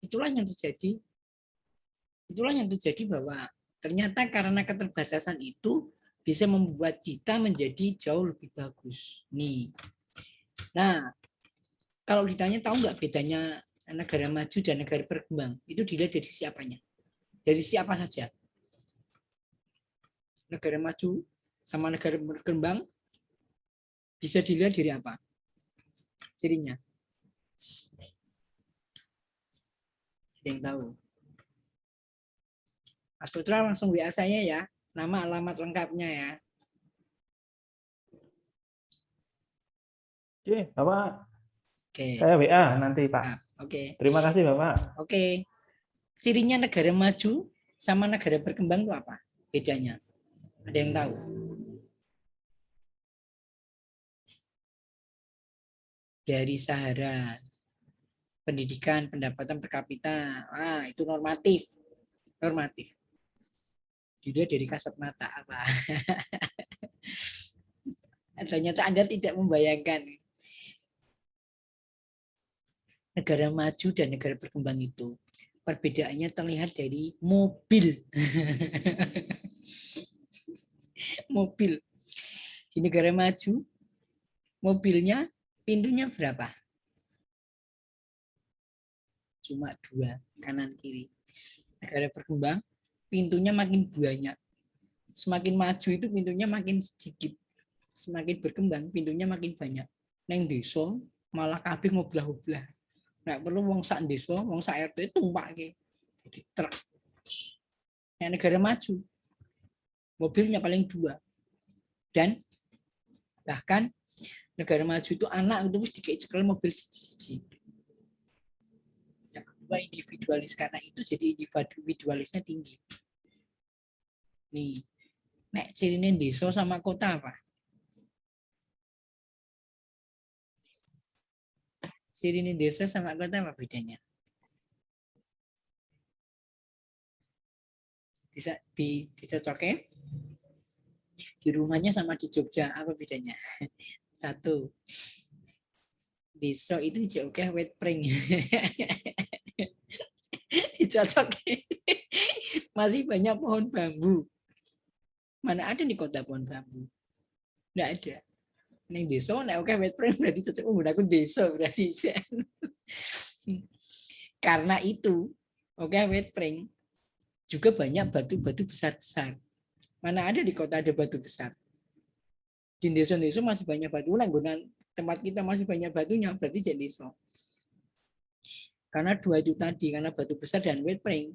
itulah yang terjadi. Itulah yang terjadi bahwa ternyata karena keterbatasan itu bisa membuat kita menjadi jauh lebih bagus. Nih. Nah, kalau ditanya tahu nggak bedanya negara maju dan negara berkembang? Itu dilihat dari siapanya. Dari siapa saja. Negara maju sama negara berkembang bisa dilihat dari apa? Cirinya. Ada yang tahu? Mas Putra langsung WA saya ya. Nama alamat lengkapnya ya. Oke, Bapak. Oke. Saya WA nanti, Pak. Nah, oke. Terima kasih, Bapak. Oke. Cirinya negara maju sama negara berkembang itu apa? Bedanya. Ada yang tahu? Dari Sahara. Pendidikan, pendapatan per kapita. Itu normatif. Normatif. Dilihat dari kasat mata apa? Ternyata Anda tidak membayangkan negara maju dan negara berkembang itu perbedaannya terlihat dari mobil. Mobil di negara maju mobilnya pintunya berapa? Cuma 2 kanan kiri. Negara berkembang pintunya makin banyak. Semakin maju itu pintunya makin sedikit. Semakin berkembang pintunya makin banyak. Neng desa malah kabeh ngoblah-oblah. Nggak perlu wong sak desa, wong sak RT tumpake. Jadi truk. Yang negara maju mobilnya paling 2. Dan bahkan negara maju itu anak itu mesti kayak cekel mobil siji-siji. Yang kedua individualis, karena itu jadi individualisnya tinggi. Nih, nek cirine desa sama kota apa? Cirine desa sama kota apa bedanya? Bisa dicocoknya di rumahnya sama di Jogja apa bedanya? Satu, desa itu dijauhkan wet pring. Dicocoknya masih banyak pohon bambu. Mana ada di kota pohon bambu? Nggak ada. Neng desa nek oke wet pring berarti cocok menggunakan desa berarti. Karena itu oke wet pring juga banyak batu-batu besar-besar. Mana ada di kota ada batu besar. Di desa-desa masih banyak batu. Langgunan tempat kita masih banyak batunya berarti jadi desa. Karena 2 itu tadi, karena batu besar dan wet pring.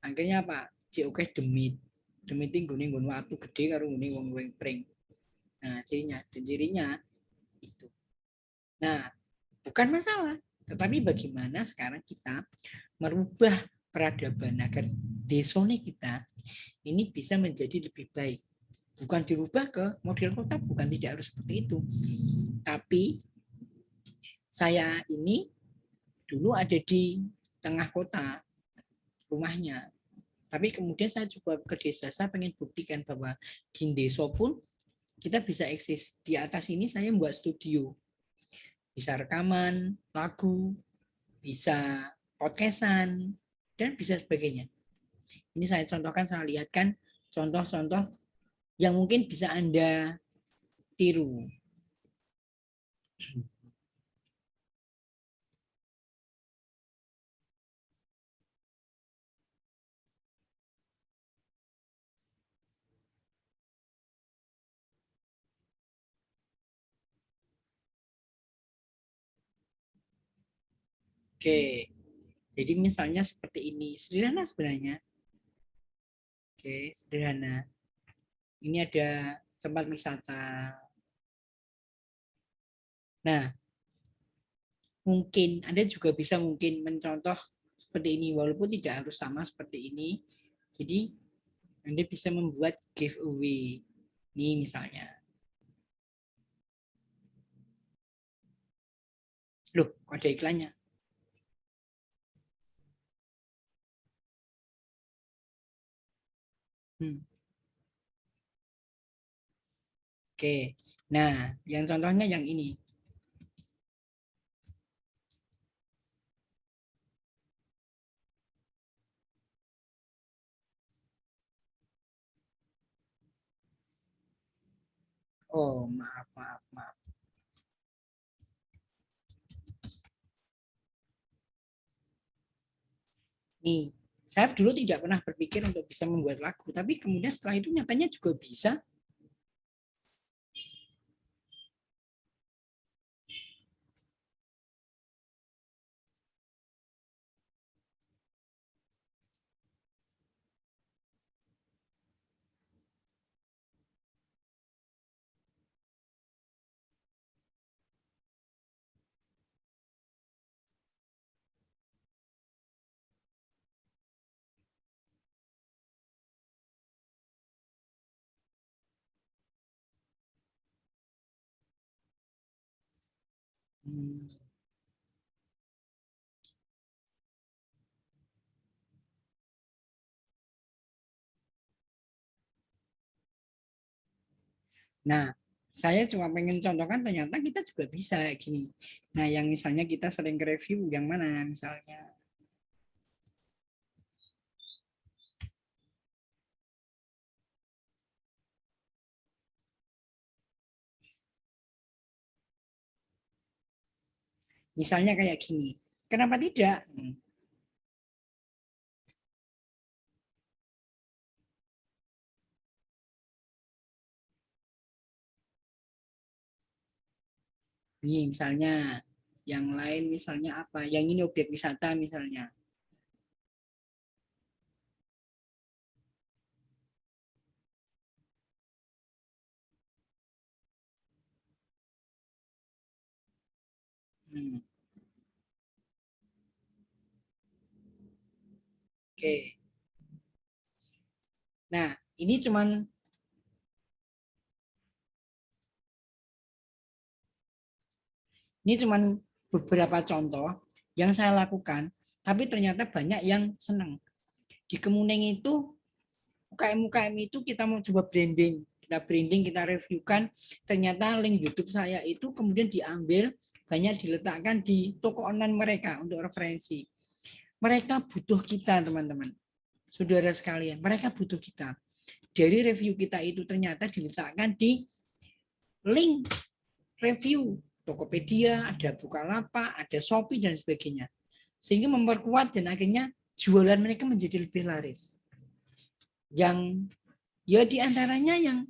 Akhirnya apa? Oke demit. Demit itu nggon watu gede karo ngene wong wet pring. Nah, cirinya itu. Nah, bukan masalah. Tetapi bagaimana sekarang kita merubah peradaban agar desone kita ini bisa menjadi lebih baik. Bukan dirubah ke model kota, bukan, tidak harus seperti itu. Tapi saya ini dulu ada di tengah kota rumahnya. Tapi kemudian saya coba ke desa, saya pengen buktikan bahwa di desa pun kita bisa eksis. Di atas ini saya membuat studio. Bisa rekaman, lagu, bisa podcastan, dan bisa sebagainya. Ini saya contohkan, saya lihatkan contoh-contoh yang mungkin bisa Anda tiru. Oke, jadi misalnya seperti ini, sederhana sebenarnya. Oke, sederhana. Ini ada tempat wisata. Nah, mungkin Anda juga bisa mungkin mencontoh seperti ini, walaupun tidak harus sama seperti ini. Jadi Anda bisa membuat giveaway. Ini misalnya. Loh, kok ada iklannya? Oke. Nah, yang contohnya yang ini. Oh, maaf. Nih, saya dulu tidak pernah berpikir untuk bisa membuat lagu, tapi kemudian setelah itu nyatanya juga bisa. Hmm. Nah, saya cuma pengen contohkan ternyata kita juga bisa gini. Nah, yang misalnya kita sering review yang mana misalnya. Misalnya kayak gini. Kenapa tidak? Ini misalnya yang lain misalnya apa? Yang ini objek wisata misalnya. Hmm. Oke. Nah, ini cuman beberapa contoh yang saya lakukan, tapi ternyata banyak yang senang. Di Kemuning itu UKM-UKM itu kita mau coba branding, kita reviewkan, ternyata link YouTube saya itu kemudian diambil, banyak diletakkan di toko online mereka untuk referensi. Mereka butuh kita, teman-teman. Saudara sekalian, mereka butuh kita. Dari review kita itu ternyata diletakkan di link review Tokopedia, ada Bukalapak, ada Shopee dan sebagainya. Sehingga memperkuat dan akhirnya jualan mereka menjadi lebih laris. Yang ya diantaranya yang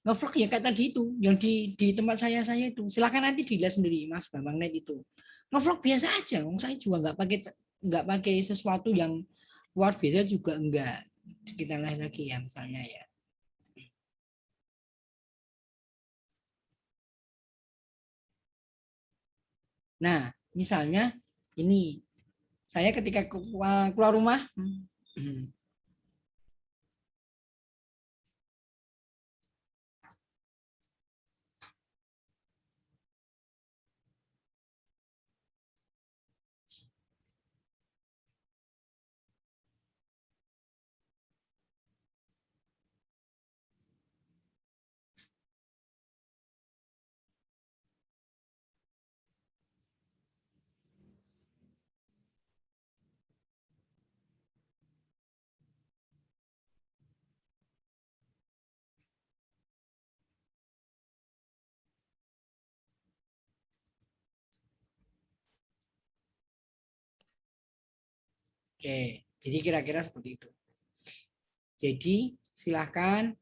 ngevlog ya kayak tadi itu, yang di tempat saya itu. Silakan nanti dilihat sendiri Mas Bambang Net itu. Ngevlog biasa aja, saya juga nggak pakai sesuatu yang luar biasa juga enggak. Kita lagi ya misalnya ya. Nah, misalnya ini saya ketika keluar rumah oke, jadi kira-kira seperti itu. Jadi silahkan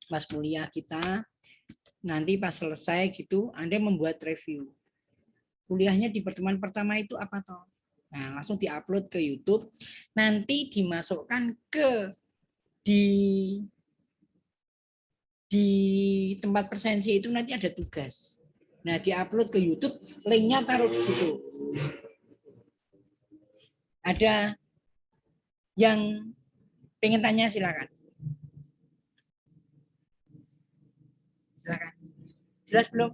Mas Mulia kita nanti pas selesai gitu Anda membuat review. Kuliahnya di pertemuan pertama itu apa toh? Nah, langsung diupload ke YouTube. Nanti dimasukkan ke di di tempat presensi itu nanti ada tugas. Nah, diupload ke YouTube, linknya taruh di situ. Ada yang pengen tanya silakan. Silakan. Jelas belum?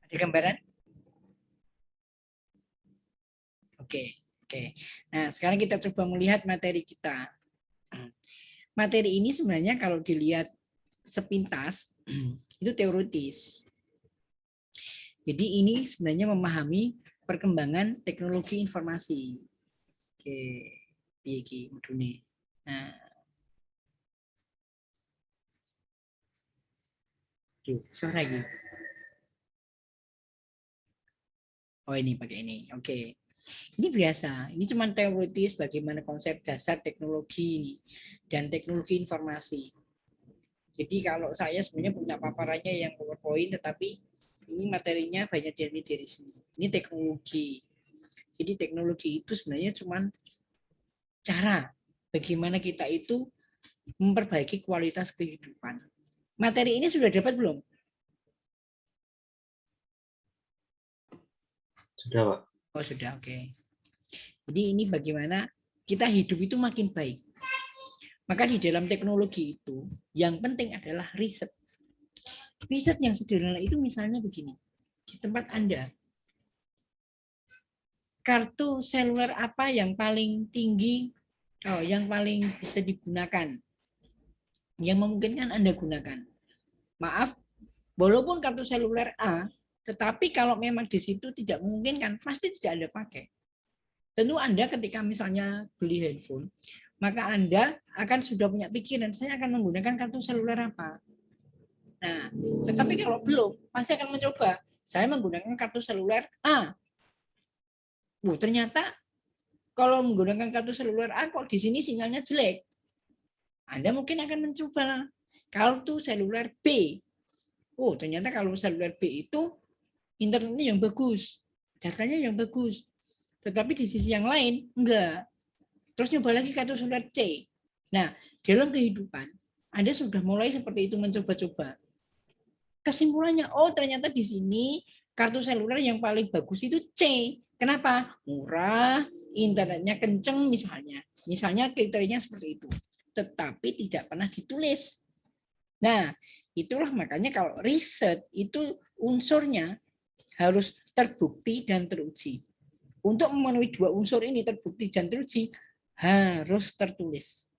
Ada gambaran? Oke, oke. Nah, sekarang kita coba melihat materi kita. Materi ini sebenarnya kalau dilihat sepintas itu teoritis. Jadi ini sebenarnya memahami perkembangan teknologi informasi. Oke. piye iki mudune. Nah, suara iki. Oh ini pakai ini. Oke. Ini biasa. Ini cuma teoritis bagaimana konsep dasar teknologi ini dan teknologi informasi. Jadi kalau saya sebenarnya punya paparannya yang PowerPoint, tetapi ini materinya banyak dari sini. Ini teknologi. Jadi teknologi itu sebenarnya cuma cara bagaimana kita itu memperbaiki kualitas kehidupan. Materi ini sudah dapat belum? Sudah, Pak. Oh sudah, oke. Jadi ini bagaimana kita hidup itu makin baik. Maka di dalam teknologi itu yang penting adalah riset. Riset yang sederhana itu misalnya begini. Di tempat Anda, kartu seluler apa yang paling tinggi, yang paling bisa digunakan, yang memungkinkan Anda gunakan. Maaf, walaupun kartu seluler A, tetapi kalau memang di situ tidak memungkinkan, pasti tidak Anda pakai. Tentu Anda ketika misalnya beli handphone, maka Anda akan sudah punya pikiran, saya akan menggunakan kartu seluler apa. Nah, tetapi kalau belum, pasti akan mencoba. Saya menggunakan kartu seluler A. Ternyata kalau menggunakan kartu seluler A, kok di sini sinyalnya jelek. Anda mungkin akan mencoba kartu seluler B. Ternyata kalau seluler B itu internetnya yang bagus, datanya yang bagus. Tetapi di sisi yang lain, enggak. Terus nyoba lagi kartu seluler C. Nah, dalam kehidupan, Anda sudah mulai seperti itu mencoba-coba. Kesimpulannya, ternyata di sini kartu seluler yang paling bagus itu C. Kenapa? Murah, internetnya kenceng misalnya. Misalnya kriterianya seperti itu. Tetapi tidak pernah ditulis. Nah, itulah makanya kalau riset itu unsurnya harus terbukti dan teruji. Untuk memenuhi dua unsur ini, terbukti dan teruji, harus tertulis.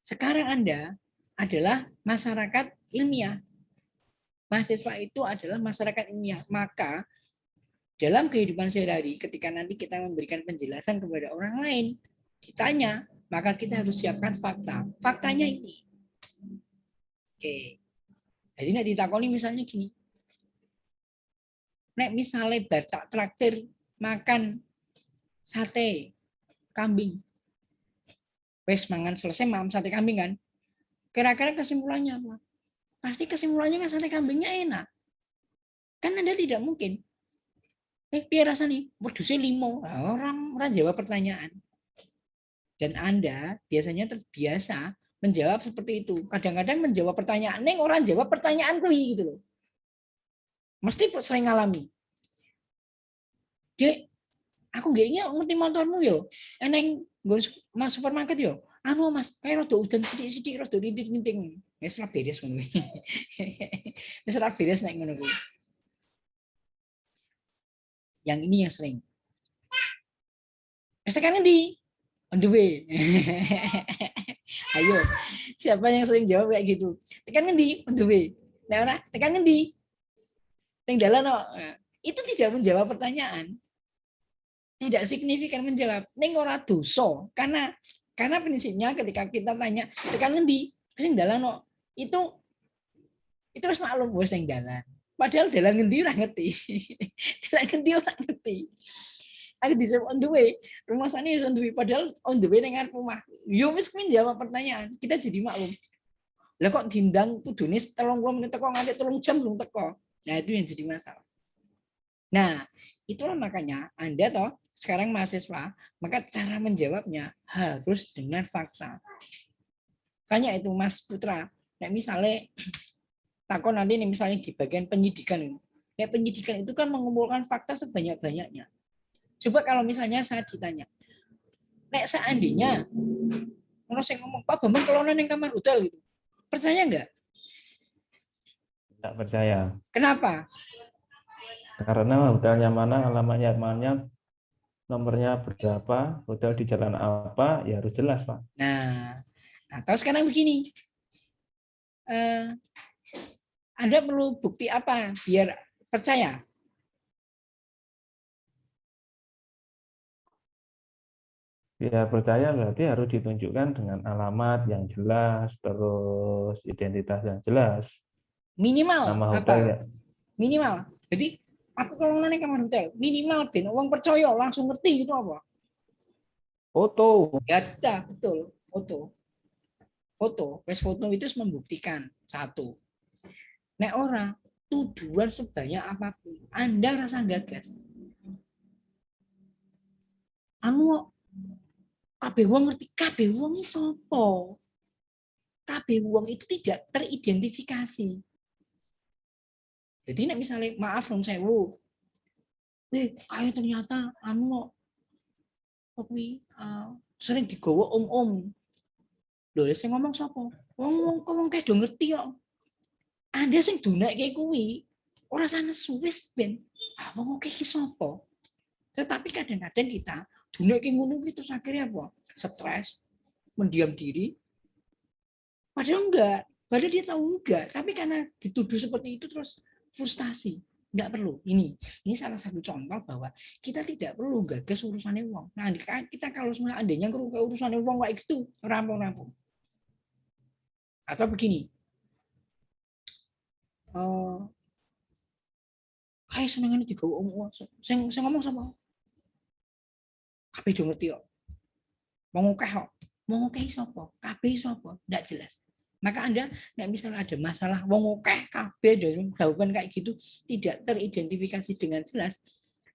Sekarang Anda adalah masyarakat ilmiah. Mahasiswa itu adalah masyarakat ilmiah. Maka dalam kehidupan sehari-hari, ketika nanti kita memberikan penjelasan kepada orang lain, ditanya, maka kita harus siapkan fakta. Faktanya ini. Oke. Jadi nek ditakoni misalnya gini. Nek misalnya bar tak traktir makan sate kambing. Wes mangan selesai makan sate kambing kan. Kira-kira kesimpulannya apa? Pasti kesimpulannya kan sate kambingnya enak. Kan Anda tidak mungkin. Piye rasanya? Wedhusnya 5. Orang jawab pertanyaan. Dan Anda biasanya terbiasa menjawab seperti itu. Kadang-kadang menjawab pertanyaan, neng orang jawab pertanyaan kui gitu loh. Mesti sering ngalami. Dek, aku nggak ngerti motormu yo. Neng gue mas supermarket yo. Anu mas, kayak rodo udan sidik-sidik, rodo rintik-rinting. Ya serap beres ngono. Ya serap beres nek ngono kuwi. Yang ini yang sering. Tekan ngendi? On the way. Ayo, siapa yang sering jawab kayak gitu? Tekan ngendi? On the way. Nah, ora, tekan ngendi? Ning dalan kok. Itu tidak menjawab pertanyaan. Tidak signifikan menjawab. Ning ora dosa. Karena prinsipnya ketika kita tanya tekan ngendi? Sing dalan kok. Itu wis maklum wis ning dalan. Padahal dalan ngendi ora ngerti. Dalan ngendi ora ngerti. Aku disuruh on the way, rumah sana on the way, padahal on the way dengan rumah. Yo wis menjawab pertanyaan, kita jadi maklum. Lah kok diundang kudune 30 menit teko nganti 3 jam belum teko. Nah, itu yang jadi masalah. Nah, itulah makanya Anda toh sekarang mahasiswa, maka cara menjawabnya harus dengan fakta. Tanya itu Mas Putra, nah misalnya takon nanti nih misalnya di bagian penyidikan ini. Nah, penyidikan itu kan mengumpulkan fakta sebanyak-banyaknya. Coba kalau misalnya saya ditanya, nek seandainya orang saya ngomong Pak Bambang kelonan yang kamar hotel gitu, percaya nggak? Tidak percaya. Kenapa? Karena hotelnya mana, alamatnya mana, nomornya berapa, hotel di jalan apa, ya harus jelas, Pak. Nah, atau sekarang begini, Anda perlu bukti apa biar percaya? Biar percaya berarti harus ditunjukkan dengan alamat yang jelas, terus identitas yang jelas, Minimal nama hotel apa? ya. Minimal. Jadi aku kalau nanya kamar hotel, minimal ben wong percaya langsung ngerti itu apa? Foto. Ya, betul. Foto. Foto. Wes foto itu membuktikan satu. Nek ora tujuan sebanyak apapun, Anda rasa gagas. Anu kabeh wong ngerti, kabeh wong iki sapa? Kabeh wong itu tidak teridentifikasi. Jadi nek misalnya maaf ron sewu, kayak ternyata anu kuwi sering digawa om-om. Lho, sing ngomong sapa? Wong kayak do ngerti kok. Anda sing donekke kuwi ora sanesu wis ben. Wong iki sapa? Tetapi kadang-kadang kita donekke ngono kuwi terus akhirnya apa? Stres, mendiam diri. Padahal enggak. Padahal dia tahu enggak. Tapi karena dituduh seperti itu terus frustasi. Enggak perlu. Ini salah satu contoh bahwa kita tidak perlu gagas urusannya uang. Nah, kita kalau seandainya urusannya uang kayak gitu, rampung-rampung. Atau begini, kayak seneng ini juga uang. Saya ngomong sama, kabeh do ngerti kok. Mau ngokeh kok. Mau ngokeh sapa? Kabeh sapa? Enggak jelas. Maka Anda, nek misalnya ada masalah, wong ngokeh kabeh dan jawaban kayak gitu tidak teridentifikasi dengan jelas,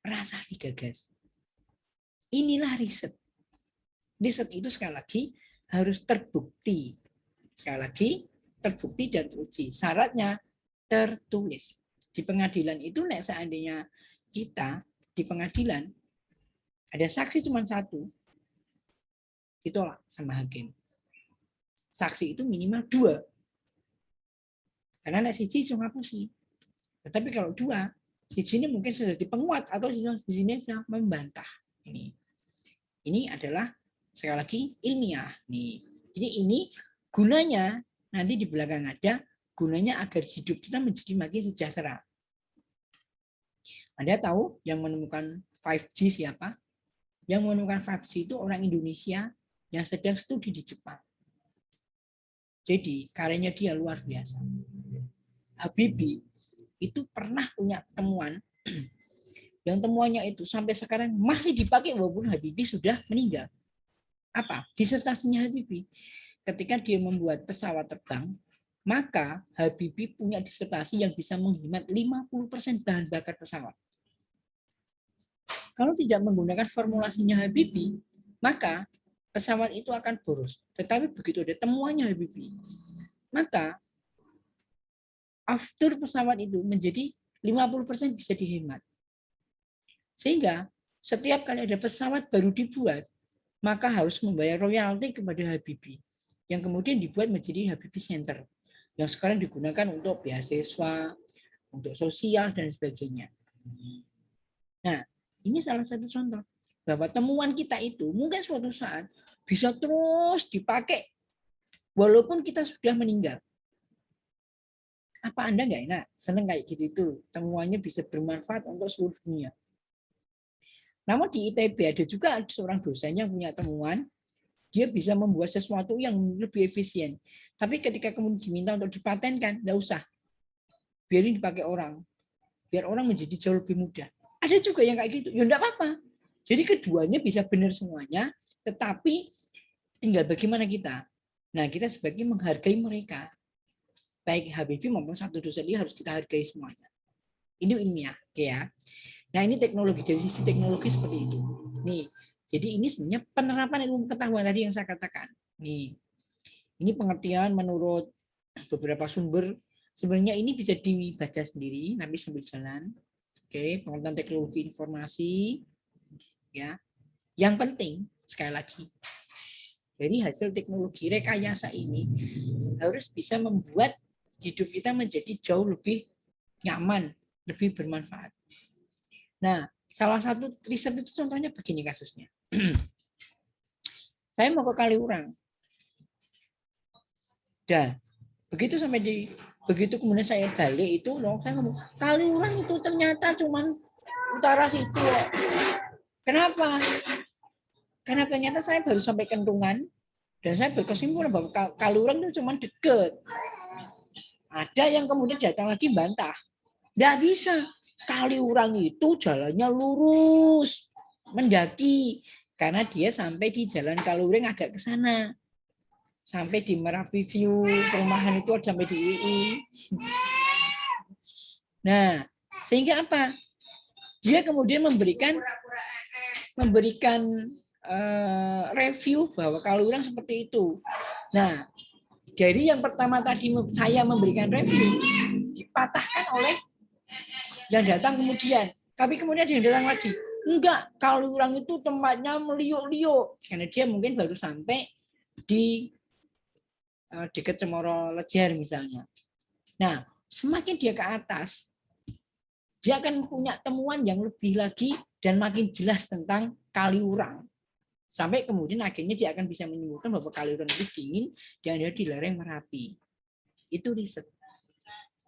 rasa digagas. Inilah riset. Riset itu sekali lagi harus terbukti. Sekali lagi, terbukti dan teruji. Syaratnya tertulis. Di pengadilan itu, nek seandainya kita di pengadilan ada saksi cuma satu, ditolak sama hakim. Saksi itu minimal 2. Karena nek siji iso ngapusi. Tetapi kalau 2, siji ini mungkin sudah dipenguat atau siji ini sudah membantah. Ini adalah sekali lagi ilmiah. Jadi ini gunanya nanti di belakang ada gunanya agar hidup kita menjadi makin sejahtera. Anda tahu yang menemukan 5G siapa? Yang menemukan 5G itu orang Indonesia yang sedang studi di Jepang. Jadi karyanya dia luar biasa. Habibie itu pernah punya temuan yang temuannya itu sampai sekarang masih dipakai walaupun Habibie sudah meninggal. Apa? Disertasinya Habibie. Ketika dia membuat pesawat terbang, maka Habibie punya disertasi yang bisa menghemat 50% bahan bakar pesawat. Kalau tidak menggunakan formulasinya Habibie, maka pesawat itu akan boros. Tetapi begitu ada temuannya Habibie, maka after pesawat itu menjadi 50% bisa dihemat. Sehingga setiap kali ada pesawat baru dibuat, maka harus membayar royalti kepada Habibie, yang kemudian dibuat menjadi Habibie Center, yang sekarang digunakan untuk beasiswa, untuk sosial, dan sebagainya. Nah, ini salah satu contoh bahwa temuan kita itu mungkin suatu saat bisa terus dipakai walaupun kita sudah meninggal. Apa Anda nggak enak? Seneng kayak gitu itu temuannya bisa bermanfaat untuk seluruh dunia. Namun di ITB ada juga seorang dosen yang punya temuan, dia bisa membuat sesuatu yang lebih efisien. Tapi ketika kemudian diminta untuk dipatenkan, nggak usah. Biarin dipakai orang. Biar orang menjadi jauh lebih mudah. Ada juga yang kayak gitu. Ya enggak apa-apa. Jadi keduanya bisa benar semuanya, tetapi tinggal bagaimana kita. Nah, kita sebagai menghargai mereka. Baik Habibie maupun satu dosen ini harus kita hargai semuanya. Ini ilmiah, ya. Nah, ini teknologi, dari sisi teknologi seperti itu. Nih, jadi ini sebenarnya penerapan ilmu pengetahuan tadi yang saya katakan. Nih, ini pengertian menurut beberapa sumber. Sebenarnya ini bisa dibaca sendiri, nanti sambil jalan. Oke, pengertian teknologi informasi, ya. Yang penting sekali lagi, dari hasil teknologi rekayasa ini harus bisa membuat hidup kita menjadi jauh lebih nyaman, lebih bermanfaat. Nah, salah satu riset itu contohnya begini kasusnya. Saya mau ke Kaliurang. Dah, begitu kemudian saya balik itu, saya ngomong, Kaliurang itu ternyata cuman utara situ. Kenapa? Karena ternyata saya baru sampai Kentungan dan saya berkesimpulan bahwa Kaliurang itu cuma deket. Ada yang kemudian datang lagi bantah. Nggak bisa. Kaliurang itu jalannya lurus, mendaki. Karena dia sampai di jalan Kaliurang agak ke sana. Sampai di Merapi View, perumahan itu ada sampai di UI. Nah, sehingga apa? Dia kemudian memberikan review bahwa Kaliurang seperti itu. Nah, dari yang pertama tadi saya memberikan review, dipatahkan oleh yang datang kemudian. Tapi kemudian dia datang lagi. Enggak, Kaliurang itu tempatnya meliuk-liuk. Karena dia mungkin baru sampai di dekat Cemoro Lejer misalnya. Nah, semakin dia ke atas, dia akan punya temuan yang lebih lagi dan makin jelas tentang Kaliurang. Sampai kemudian akhirnya dia akan bisa menyimpulkan bahwa Kaliurang itu dingin dan ada di lereng Merapi. Itu riset.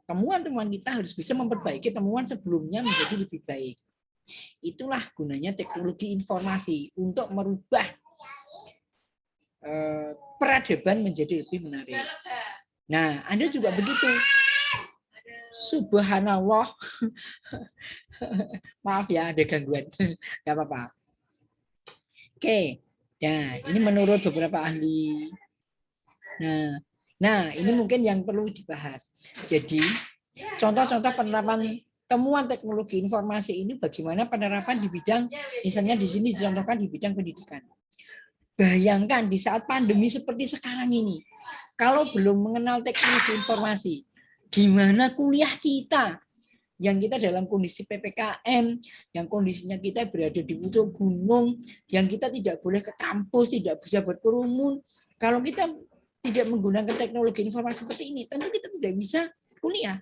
Temuan-temuan kita harus bisa memperbaiki temuan sebelumnya menjadi lebih baik. Itulah gunanya teknologi informasi untuk merubah peradaban menjadi lebih menarik. Nah, Anda juga begitu. Subhanallah. Maaf ya, ada gangguan. Gak apa-apa. Oke. Nah, ini menurut beberapa ahli. Nah, ini mungkin yang perlu dibahas. Jadi, contoh-contoh penerapan temuan teknologi informasi ini bagaimana penerapan di bidang, misalnya di sini dicontohkan di bidang pendidikan. Bayangkan di saat pandemi seperti sekarang ini, kalau belum mengenal teknologi informasi, gimana kuliah kita? Yang kita dalam kondisi PPKM, yang kondisinya kita berada di puncak gunung, yang kita tidak boleh ke kampus, tidak bisa berkerumun. Kalau kita tidak menggunakan teknologi informasi seperti ini, tentu kita tidak bisa kuliah.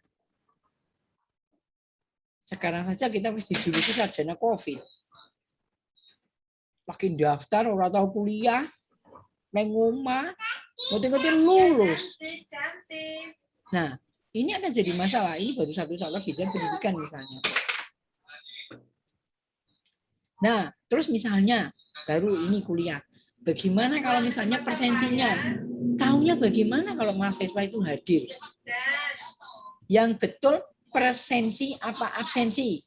Sekarang saja kita mesti dijuluki sarjana COVID. Makin daftar, orang tahu kuliah, mengumah, ngerti-ngerti lulus. Nah, ini akan jadi masalah. Ini baru satu contoh bidang pendidikan misalnya. Nah, terus misalnya baru ini kuliah. Bagaimana kalau misalnya presensinya? Taunya bagaimana kalau mahasiswa itu hadir? Yang betul presensi apa absensi?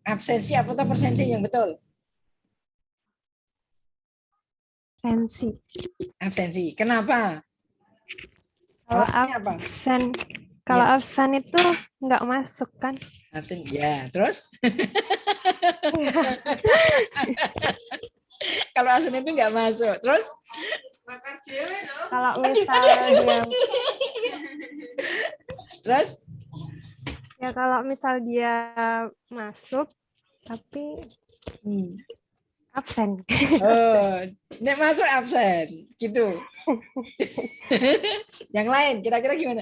Absensi apa atau presensi yang betul? Absensi. Absensi. Kenapa? Kalau Alasannya apa? Kalau Ya. absen itu nggak masuk kan? Absen. Ya, terus? Kalau absen itu nggak masuk. Terus? Kalau misal dia Terus? ya kalau misal dia masuk tapi absen. Oh, nek masuk absen, gitu. Yang lain kira-kira gimana?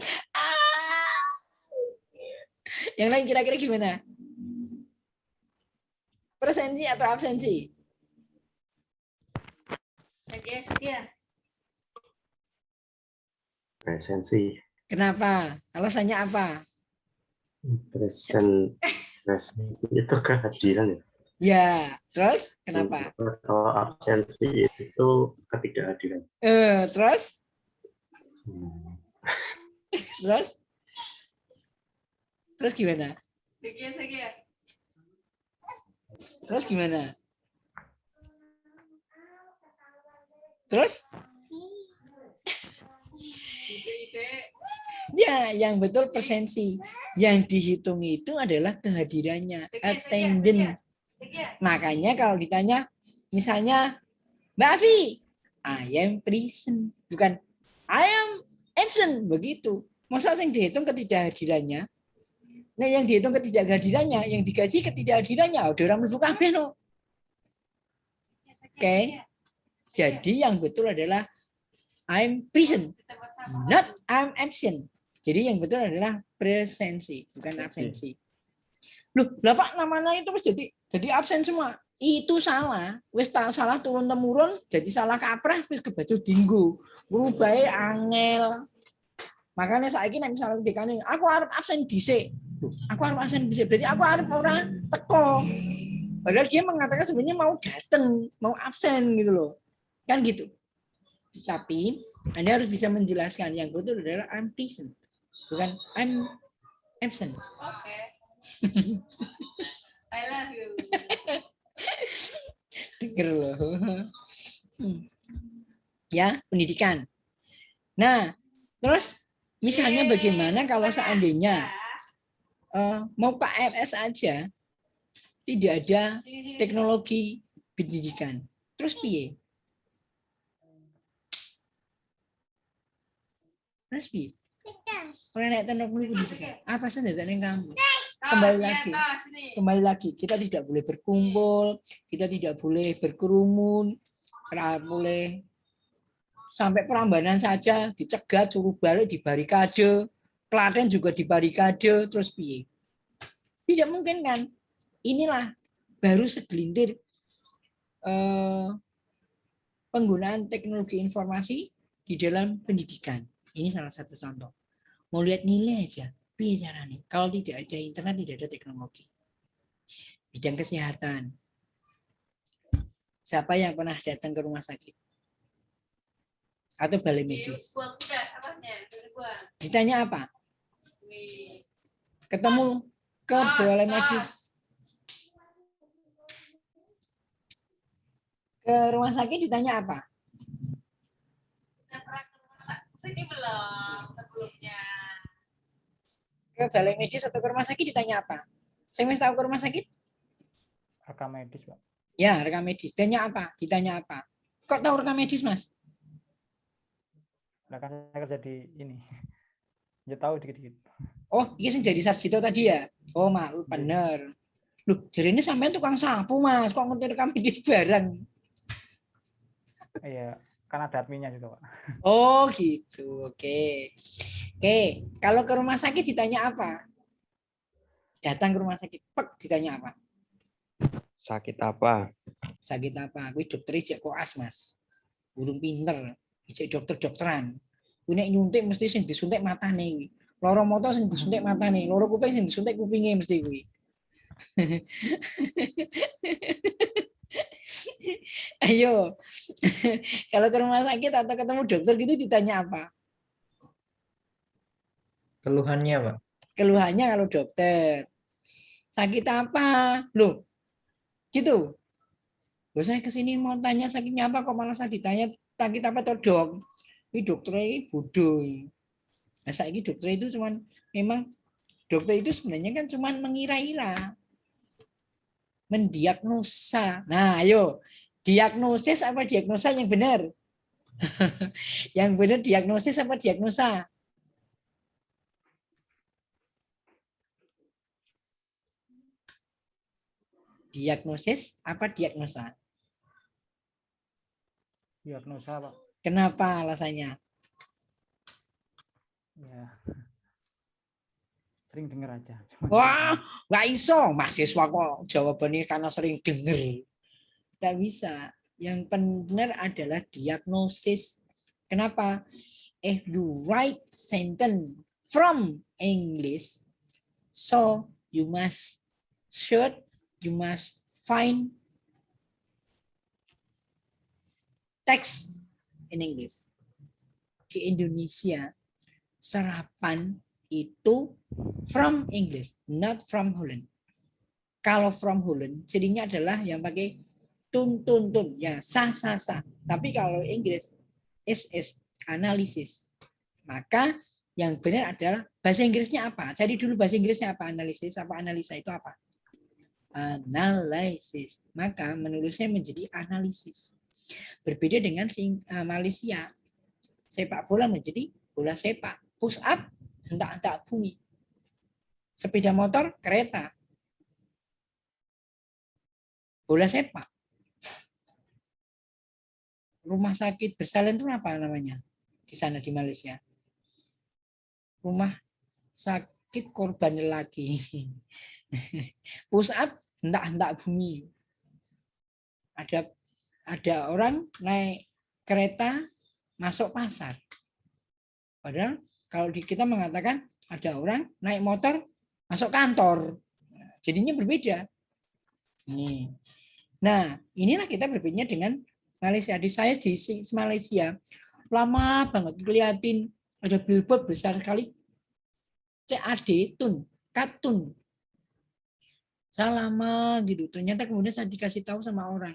Yang lain kira-kira gimana? Presensi atau absensi? Presensi. Kenapa? Alasannya apa? Presensi itu kehadiran ya. Ya, terus kenapa? Kalau absensi itu ketidakhadiran. Terus? Terus? Terus gimana? Terus gimana? Terus? Ya, yang betul presensi. Yang dihitung itu adalah kehadirannya, attendance. Makanya kalau ditanya, misalnya, Mbak Afi, I am present. Bukan, I am absent. Begitu. Masa yang dihitung ketidakhadirannya? Nah, yang dihitung ketidakhadirannya, yang digaji ketidakhadirannya, udah orang mlebu kabeh no. Oke. Jadi yang betul adalah I'm present, not I'm absent. Jadi yang betul adalah presensi, bukan absensi. Loh, lah Pak namanya itu wis jadi absen semua. Itu salah. Wis salah turun temurun, jadi salah kaprah wis kebaca dinggo. Ngurubahe angel. Makanya saiki nek misalnya dikane aku arep absen dhisik. Aku harus absen dhisik, berarti aku harus ora teko. Padahal dia mengatakan sebenarnya mau datang, mau absen gitu loh. Kan gitu. Tapi Anda harus bisa menjelaskan yang betul adalah I'm present, bukan I'm absent. Oke. I love you. Dengar loh. Ya, pendidikan. Nah, terus misalnya bagaimana kalau seandainya mau KRS aja tidak ada teknologi pendidikan. Terus piye? Terus piye? Kalau naik teknologi pendidikan, apa sih yang kamu? Kembali lagi, kita tidak boleh berkumpul, kita tidak boleh berkerumun, tidak boleh sampai Prambanan saja dicegat, suruh balik di barikade, Klaten juga di barikade, terus piye? Tidak mungkin kan? Inilah baru segelintir penggunaan teknologi informasi di dalam pendidikan. Ini salah satu contoh. Mau lihat nilai aja, piye caranya? Kalau tidak ada internet, tidak ada teknologi. Bidang kesehatan. Siapa yang pernah datang ke rumah sakit? Atau balai medis? Ditanya apa? Ketemu ke balai medis. Ke rumah sakit ditanya apa? Sini belum sebelumnya. Ke balai medis atau ke rumah sakit ditanya apa? Saya mau tahu ke rumah sakit? Rekam medis, Pak. Ya, rekam medis. Tanya apa? Ditanya apa? Kok tahu rekam medis, Mas? Nah, kan saya kerja di ini. Ya tahu dikit-dikit. Oh, iya sih jadi Sarjito tadi ya? Oh, maklum, bener. Loh, jadi ini sampean tukang sapu, Mas. Kok ngerti rekam medis bareng? Iya, kan ada adminnya juga, Pak. Oh, gitu. Oke. Oke, kalau ke rumah sakit ditanya apa? Datang ke rumah sakit, pek, ditanya apa? Sakit apa? Sakit apa? Kuwi dokter ijek koas, Mas. Burung pinter, ijek dokter-dokteran. Kuwi nek nyuntik mesti sing disuntik matane kuwi. Loro mata sing disuntik matane, loro kuping sing disuntik kupinge mesti kuwi. Ayo. Kalau ke rumah sakit atau ketemu dokter gitu ditanya apa? Keluhannya, Pak. Keluhannya kalau dokter. Sakit apa? Loh, gitu. Loh, saya kesini mau tanya sakitnya apa, kok malah saya ditanya sakit apa toh dok? Ini dokter ini bodoh. Nah, saya ini dokter itu cuman memang dokter itu sebenarnya kan cuman mengira-ira, mendiagnosa. Nah, ayo diagnosis apa diagnosa yang benar? Yang benar diagnosis apa diagnosa? Diagnosis apa diagnosa? Diagnosa, Pak. Kenapa alasannya? Ya. Sering dengar aja. Wah, nggak iso. Mahasiswa kok jawabannya karena sering denger. Tidak bisa. Yang benar adalah diagnosis. Kenapa? If you write sentence from English, so you must find text in English. Di Indonesia, sarapan itu from English, not from Holland. Kalau from Holland, cirinya adalah yang pakai tun, ya sah. Tapi kalau Inggris, is analisis. Maka yang benar adalah bahasa Inggrisnya apa? Cari dulu bahasa Inggrisnya apa, analisis, apa analisa itu apa? Analisis. Maka menulisnya menjadi analisis. Berbeda dengan Malaysia. Sepak bola menjadi bola sepak. Push up, hentak-hentak bumi. Sepeda motor, kereta. Bola sepak. Rumah sakit bersalin itu apa namanya? Di sana di Malaysia. Rumah sakit korban lelaki. Push up, hentak-hentak bumi. Ada orang naik kereta masuk pasar. Padahal kalau kita mengatakan ada orang naik motor masuk kantor. Jadinya berbeda. Nah, inilah kita berbeda dengan Malaysia. Di saya di Malaysia lama banget kelihatin ada billboard besar sekali CAD tun, katun. Saya lama gitu. Ternyata kemudian saya dikasih tahu sama orang.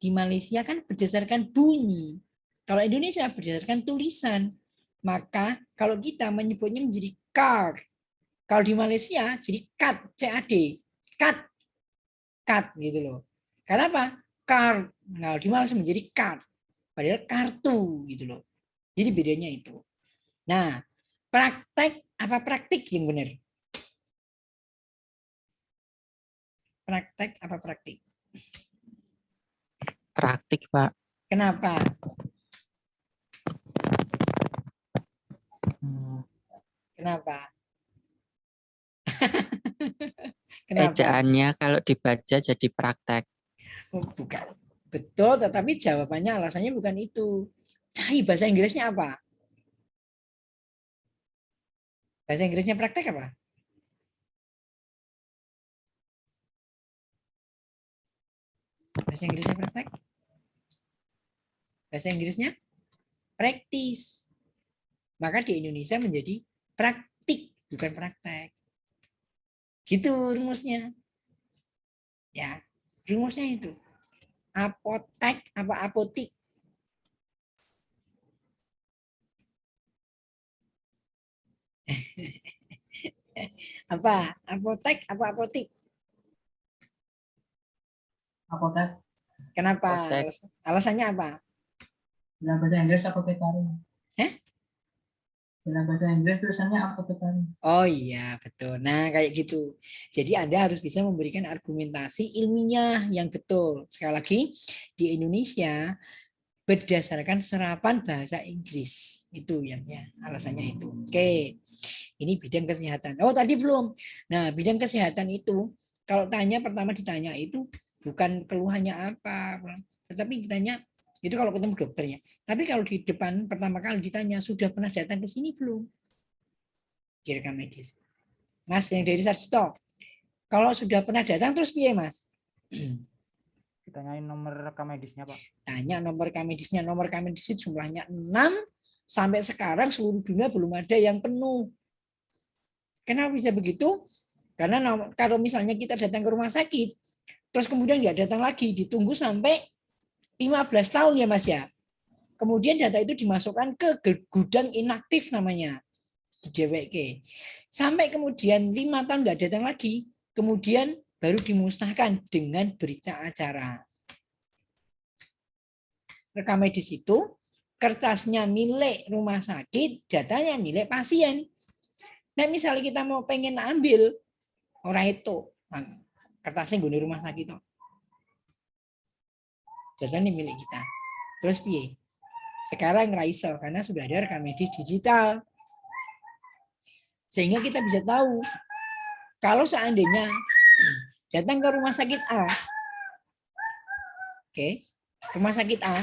Di Malaysia kan berdasarkan bunyi. Kalau Indonesia berdasarkan tulisan. Maka kalau kita menyebutnya menjadi car. Kalau di Malaysia jadi cut, CAD. Cut gitu loh. Karena apa? Car. Nah, di Malaysia menjadi cut. Padahal kartu gitu loh. Jadi bedanya itu. Nah, praktek apa praktik yang benar? Praktek apa praktik? Praktik, Pak. Kenapa? Kenapa? Kenapa? Ejaannya kalau dibaca jadi praktek. Oh, bukan. Betul, tetapi jawabannya alasannya bukan itu. Cari bahasa Inggrisnya apa? Bahasa Inggrisnya praktek apa? Bahasa Inggrisnya praktek? Bahasa Inggrisnya practice. Maka di Indonesia menjadi praktik, bukan praktek. Gitu rumusnya. Ya, rumusnya itu. Apotek apa apotik? Apa? Apotek apa apotik? Apotek. Kenapa? Apotek. Alasannya apa? Dalam bahasa Inggris apotekari. Hah? Dalam bahasa Inggris tulisannya apotekari. Oh iya, betul. Nah, kayak gitu. Jadi Anda harus bisa memberikan argumentasi ilmiah yang betul. Sekali lagi, di Indonesia berdasarkan serapan bahasa Inggris. Itu yang ya, alasannya itu. Oke. Ini bidang kesehatan. Oh, tadi belum. Nah, bidang kesehatan itu kalau tanya pertama ditanya itu bukan keluhannya apa, tetapi ditanya itu kalau ketemu dokternya. Tapi kalau di depan pertama kali ditanya sudah pernah datang ke sini belum? Direkam medis. Mas yang dari Sarjito, kalau sudah pernah datang terus piye, Mas? Ditanyain nomor rekam medisnya, Pak. Tanya nomor rekam medisnya. Nomor rekam medisnya jumlahnya 6 sampai sekarang seluruh dunia belum ada yang penuh. Kenapa bisa begitu? Karena kalau misalnya kita datang ke rumah sakit, terus kemudian nggak datang lagi, ditunggu sampai 15 tahun ya Mas ya. Kemudian data itu dimasukkan ke gudang inaktif namanya. DWK. Sampai kemudian 5 tahun nggak datang lagi, kemudian baru dimusnahkan dengan berita acara. Rekam medis itu kertasnya milik rumah sakit, datanya milik pasien. Nah misalnya kita mau pengen ambil orang itu, kertasnya gue di rumah sakit itu. Datanya milik kita. Terus piye? Sekarang nggak iso karena sudah ada rekam medis digital. Sehingga kita bisa tahu kalau seandainya datang ke rumah sakit A. Oke, rumah sakit A.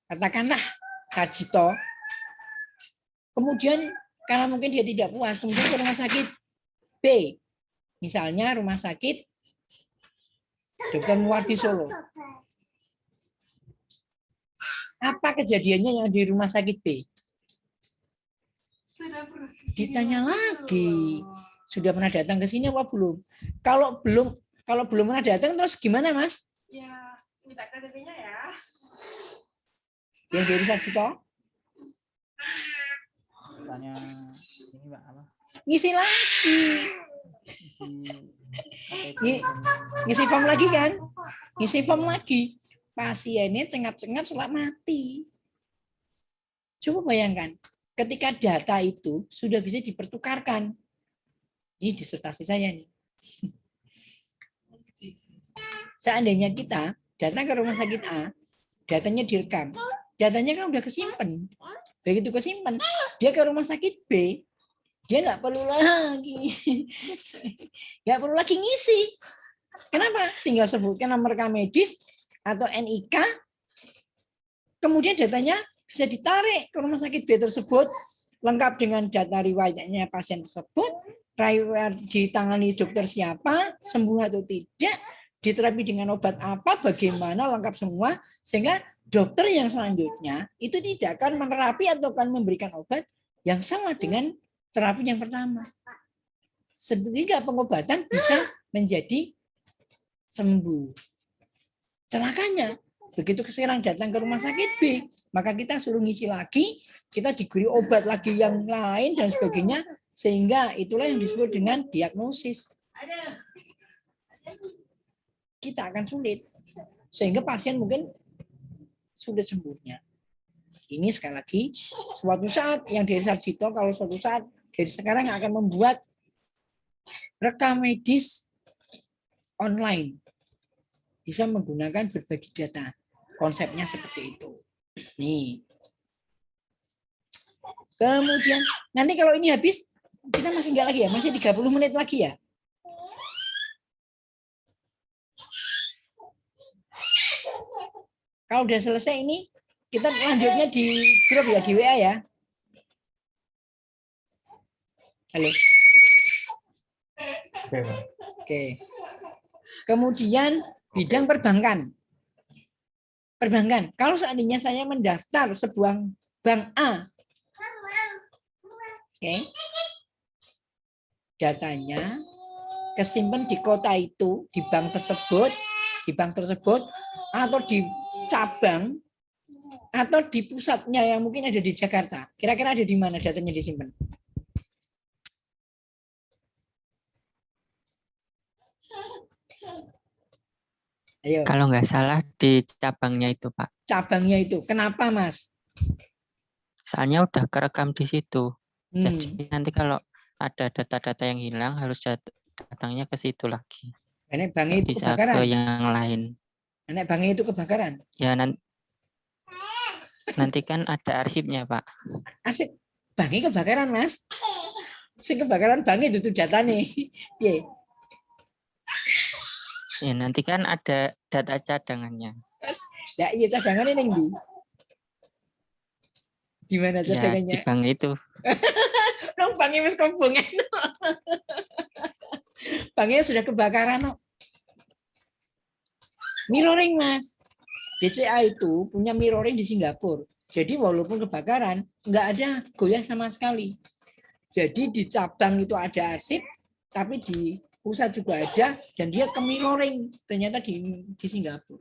Katakanlah Sarjito. Kemudian karena mungkin dia tidak puas, kemudian ke rumah sakit B. Misalnya rumah sakit Dr. Muwardi Solo. Apa kejadiannya yang di rumah sakit B? Ditanya lagi. Sudah pernah datang ke sini apa belum? Kalau belum pernah datang terus gimana, Mas? Ya, minta KTP-nya ya. Yang dari Sarjito? Tanya ini, Pak, apa? Ngisi lagi. Ngisi form lagi kan? Ngisi form lagi. Pasiennya cengap-cengap selak mati. Coba bayangkan, ketika data itu sudah bisa dipertukarkan. Ini disertasi saya nih. Seandainya kita datang ke rumah sakit A, datanya direkam. Datanya kan udah kesimpan. Begitu kesimpan, dia ke rumah sakit B, dia nggak perlu lagi ngisi. Kenapa? Tinggal sebutkan nomor rekam medis atau NIK, kemudian datanya bisa ditarik ke rumah sakit B tersebut, lengkap dengan data riwayatnya pasien tersebut, ditangani dokter siapa, sembuh atau tidak, diterapi dengan obat apa, bagaimana, lengkap semua, sehingga dokter yang selanjutnya itu tidak akan menerapi atau akan memberikan obat yang sama dengan terapi yang pertama. Sehingga pengobatan bisa menjadi sembuh. Celakanya, begitu sekarang datang ke rumah sakit B, maka kita suruh ngisi lagi, kita diberi obat lagi yang lain dan sebagainya, sehingga itulah yang disebut dengan diagnosis. Kita akan sulit, sehingga pasien mungkin sulit sembuhnya. Ini sekali lagi, suatu saat yang dari Sarjito, kalau suatu saat dari sekarang akan membuat rekam medis online, bisa menggunakan berbagai data. Konsepnya seperti itu. Nih. Kemudian nanti kalau ini habis, kita masih enggak lagi ya, masih 30 menit lagi ya. Kalau udah selesai ini, kita lanjutnya di grup ya, di WA ya. Halo. Oke. Kemudian bidang perbankan. Perbankan. Kalau seandainya saya mendaftar sebuah bank A, oke, datanya kesimpan di kota itu, di bank tersebut, atau di cabang, atau di pusatnya yang mungkin ada di Jakarta. Kira-kira ada di mana datanya disimpan? Ayo. Kalau nggak salah di cabangnya itu, Pak. Cabangnya itu. Kenapa, Mas? Soalnya udah kerekam di situ. Jadi nanti kalau ada data-data yang hilang harus datangnya ke situ lagi. Nenek banknya itu bisa kebakaran. ke yang lain. Nenek banknya itu kebakaran. Ya nanti kan ada arsipnya, Pak. Arsip banknya kebakaran, Mas. Si kebakaran banknya itu data nih. Yeah. Ya nanti kan ada data cadangannya. Ya iya cadangannya ning ndi? Gimana cadangannya? Ya, di bank itu. Nong banknya wis kobongan. Banknya sudah kebakaran. No. Mirroring, Mas. BCA itu punya mirroring di Singapura. Jadi walaupun kebakaran, nggak ada goyah sama sekali. Jadi di cabang itu ada arsip, tapi di pusat juga ada, dan dia ke mirroring ternyata di Singapura.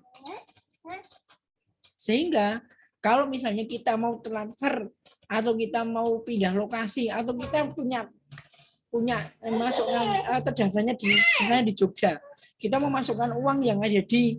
Sehingga kalau misalnya kita mau transfer atau kita mau pindah lokasi atau kita punya masukkan terdaftarnya di Jogja, kita mau masukkan uang yang ada di